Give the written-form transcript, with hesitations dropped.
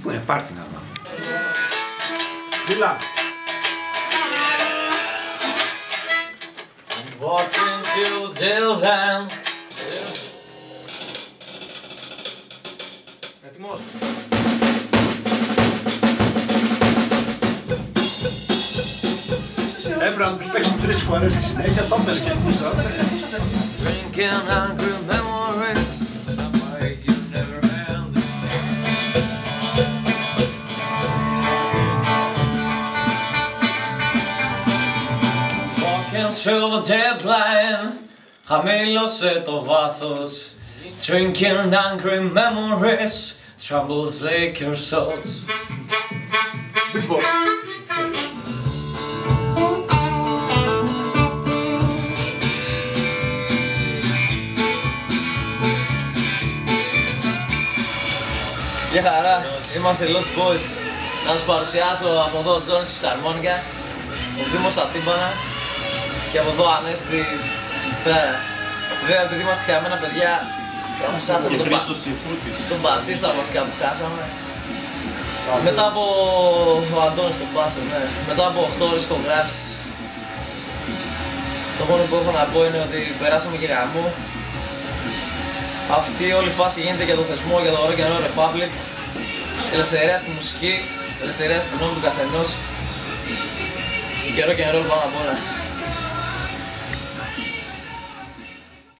Πού είναι, πάρτι να δω. Δίλα. Walking to Dylan. Έτοιμος. Έπρεπε να τους παίξουν 3 φορές στη συνέχεια, το έπαιζε και ακούς τώρα. Drinking angry memories. You never understand. Walking through the deadline. Χαμήλωσε το βάθος. Drinking angry memories. Troubles like your thoughts. Beatbox. Γεια χαρά, είμαστε οι Lost Boys. Να σας παρουσιάσω από εδώ ο Τζόνις στη αρμόνικα, ο Δήμος στα τύμπανα και από εδώ Ανέστης στην κιθάρα. Βέβαια επειδή είμαστε χαμένα παιδιά, μας χάσαμε τον μπασίστα βασικά που χάσαμε. Μετά από ο Αντώνης τον μπάσο, ναι. Μετά από 8 ώρες ηχογράφησης. Το μόνο που έχω να πω είναι ότι περάσαμε και γαμό. Αυτή όλη η φάση γίνεται για το θεσμό, για το Rock and Roll Republic. Ελευθερία στη μουσική, ελευθερία στη γνώμη του καθενός. Και Rock and Roll πάνω απ' όλα.